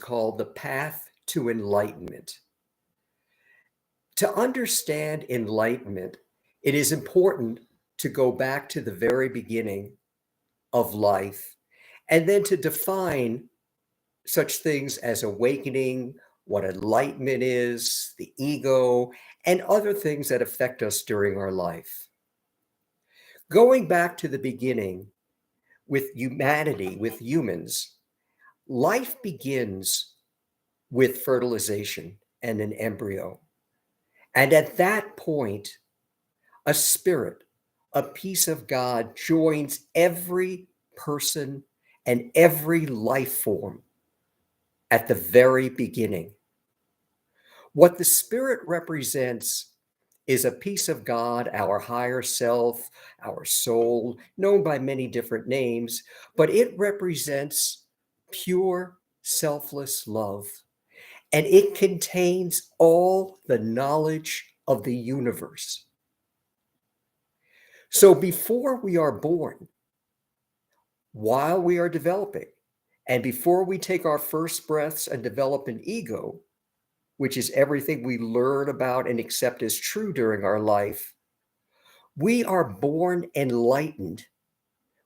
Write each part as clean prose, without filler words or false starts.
called The Path to Enlightenment. To understand enlightenment, it is important to go back to the very beginning of life and then to define such things as awakening, what enlightenment is, the ego, and other things that affect us during our life. Going back to the beginning with humanity, with humans, life begins with fertilization and an embryo. And at that point, a spirit, a piece of God joins every person and every life form at the very beginning. What the spirit represents is a piece of God, our higher self, our soul, known by many different names, but it represents pure, selfless love. And it contains all the knowledge of the universe. So before we are born, while we are developing, and before we take our first breaths and develop an ego, which is everything we learn about and accept as true during our life, we are born enlightened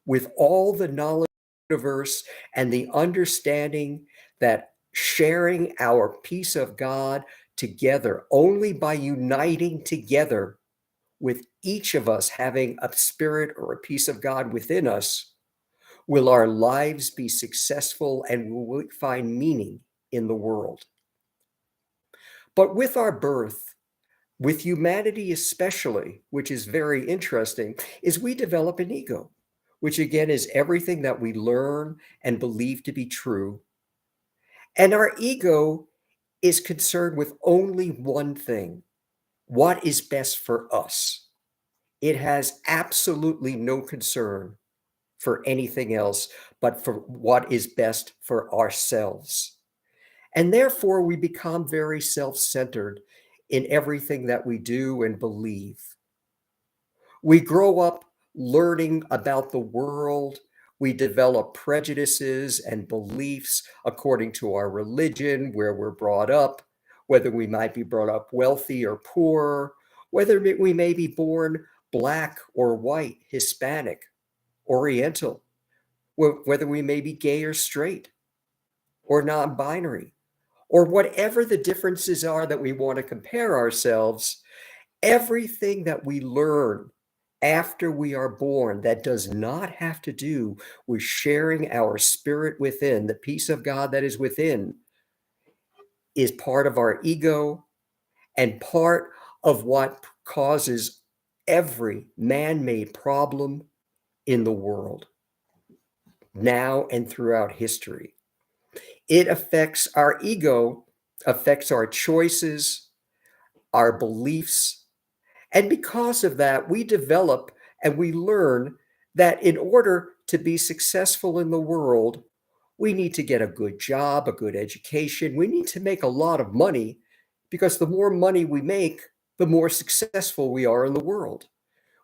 with all the knowledge of the universe and the understanding that sharing our piece of God together, only by uniting together with each of us having a spirit or a piece of God within us, will our lives be successful and will we find meaning in the world. But with our birth, with humanity especially, which is very interesting, is we develop an ego, which again is everything that we learn and believe to be true. And our ego is concerned with only one thing: what is best for us. It has absolutely no concern for anything else but for what is best for ourselves. And therefore, we become very self-centered in everything that we do and believe. We grow up learning about the world. We develop prejudices and beliefs according to our religion, where we're brought up, whether we might be brought up wealthy or poor, whether we may be born Black or white, Hispanic, Oriental, whether we may be gay or straight or non-binary, or whatever the differences are that we want to compare ourselves. Everything that we learn after we are born that does not have to do with sharing our spirit within, the peace of God that is within, is part of our ego and part of what causes every man-made problem in the world, now and throughout history. It affects our ego, affects our choices, our beliefs. And because of that, we develop and we learn that in order to be successful in the world, we need to get a good job, a good education. We need to make a lot of money, because the more money we make, the more successful we are in the world.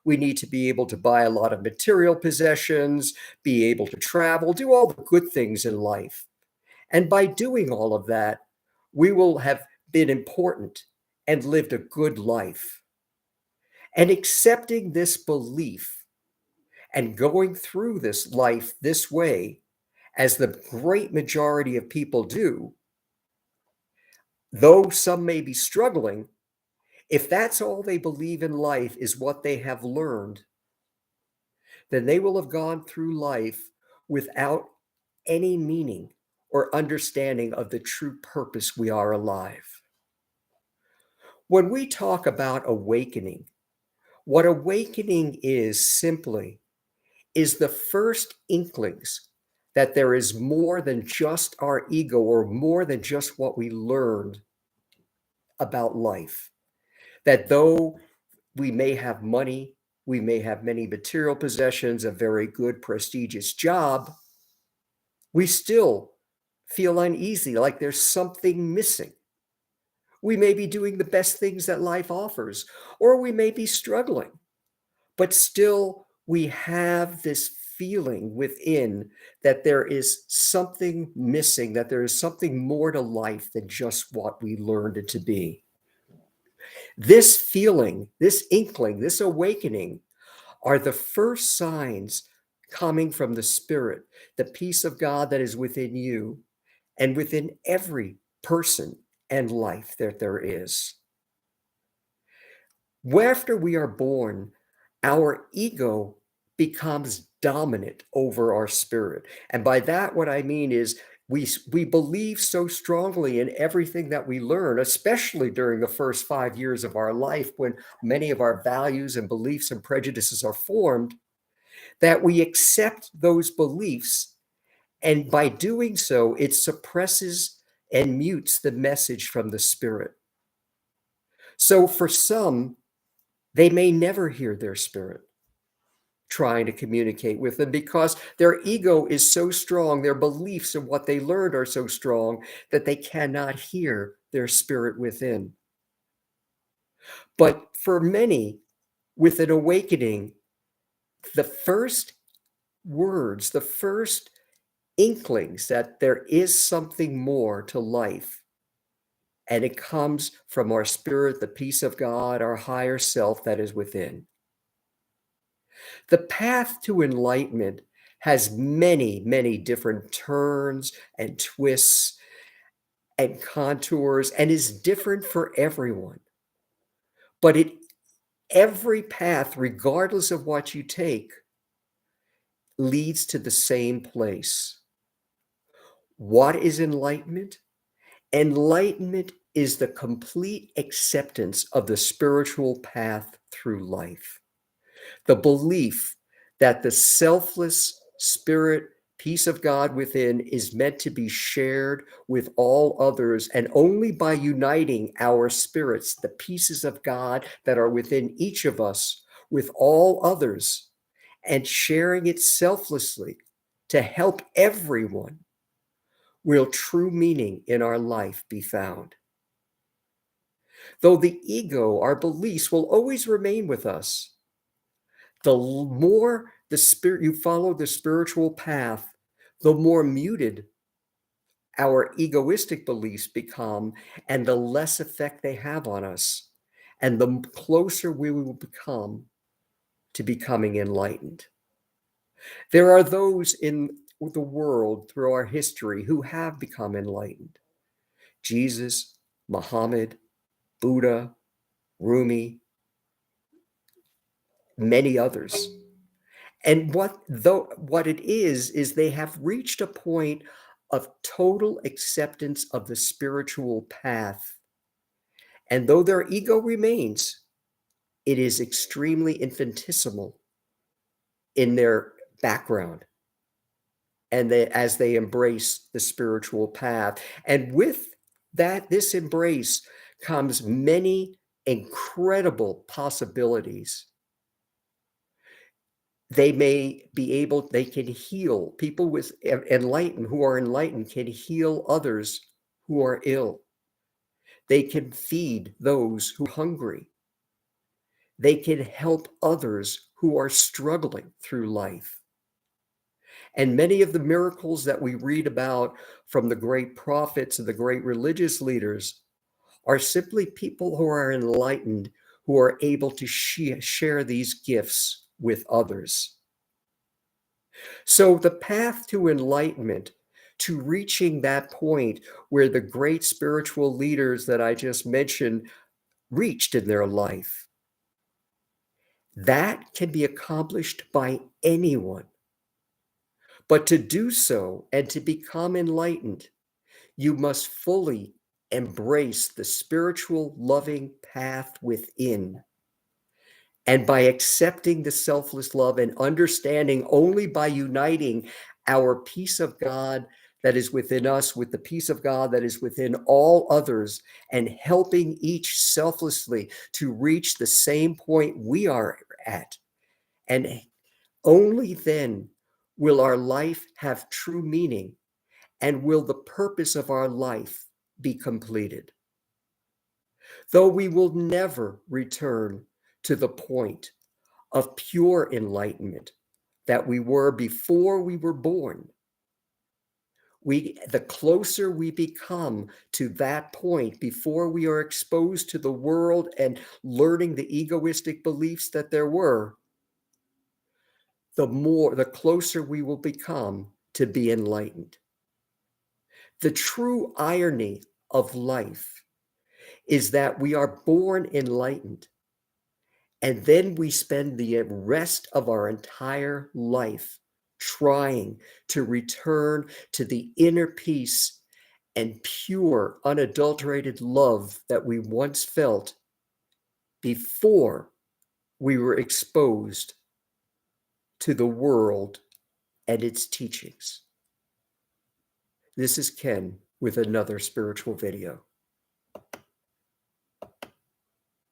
We need to be able to buy a lot of material possessions, be able to travel, do all the good things in life. And by doing all of that, we will have been important and lived a good life. And accepting this belief and going through this life this way, as the great majority of people do, though some may be struggling, if that's all they believe in life is what they have learned, then they will have gone through life without any meaning or understanding of the true purpose we are alive. When we talk about awakening, what awakening is simply is the first inklings that there is more than just our ego or more than just what we learned about life. That though we may have money, we may have many material possessions, a very good, prestigious job, we still feel uneasy, like there's something missing. We may be doing the best things that life offers, or we may be struggling, but still we have this feeling within that there is something missing, that there is something more to life than just what we learned it to be. This feeling, this inkling, this awakening are the first signs coming from the Spirit, the peace of God that is within you and within every person and life that there is. After we are born, our ego becomes dominant over our spirit. And by that, what I mean is we believe so strongly in everything that we learn, especially during the first 5 years of our life when many of our values and beliefs and prejudices are formed, that we accept those beliefs. And by doing so, it suppresses and mutes the message from the spirit. So for some, they may never hear their spirit trying to communicate with them because their ego is so strong, their beliefs and what they learned are so strong that they cannot hear their spirit within. But for many, with an awakening, the first words, the first inklings that there is something more to life, and it comes from our spirit, the peace of God, our higher self that is within. The path to enlightenment has many, many different turns and twists and contours and is different for everyone. But every path, regardless of what you take, leads to the same place. What is enlightenment? Enlightenment is the complete acceptance of the spiritual path through life. The belief that the selfless spirit, peace of God within is meant to be shared with all others, and only by uniting our spirits, the pieces of God that are within each of us, with all others, and sharing it selflessly to help everyone, will true meaning in our life be found. Though the ego, our beliefs, will always remain with us, the more the spirit you follow the spiritual path, the more muted our egoistic beliefs become and the less effect they have on us, and the closer we will become to becoming enlightened. There are those in the world through our history who have become enlightened. Jesus, Muhammad, Buddha, Rumi, many others. And what it is they have reached a point of total acceptance of the spiritual path. And though their ego remains, it is extremely infinitesimal in their background. And as they embrace the spiritual path. And with this embrace comes many incredible possibilities. They can heal. People who are enlightened can heal others who are ill. They can feed those who are hungry. They can help others who are struggling through life. And many of the miracles that we read about from the great prophets and the great religious leaders are simply people who are enlightened, who are able to share these gifts with others. So the path to enlightenment, to reaching that point where the great spiritual leaders that I just mentioned reached in their life, that can be accomplished by anyone. But to do so and to become enlightened, you must fully embrace the spiritual loving path within. And by accepting the selfless love and understanding only by uniting our peace of God that is within us with the peace of God that is within all others, and helping each selflessly to reach the same point we are at. And only then will our life have true meaning and will the purpose of our life be completed. Though we will never return to the point of pure enlightenment, that we were before we were born, the closer we become to that point before we are exposed to the world and learning the egoistic beliefs that there were, the closer we will become to be enlightened. The true irony of life is that we are born enlightened, and then we spend the rest of our entire life trying to return to the inner peace and pure, unadulterated love that we once felt before we were exposed to the world and its teachings. This is Ken with another spiritual video.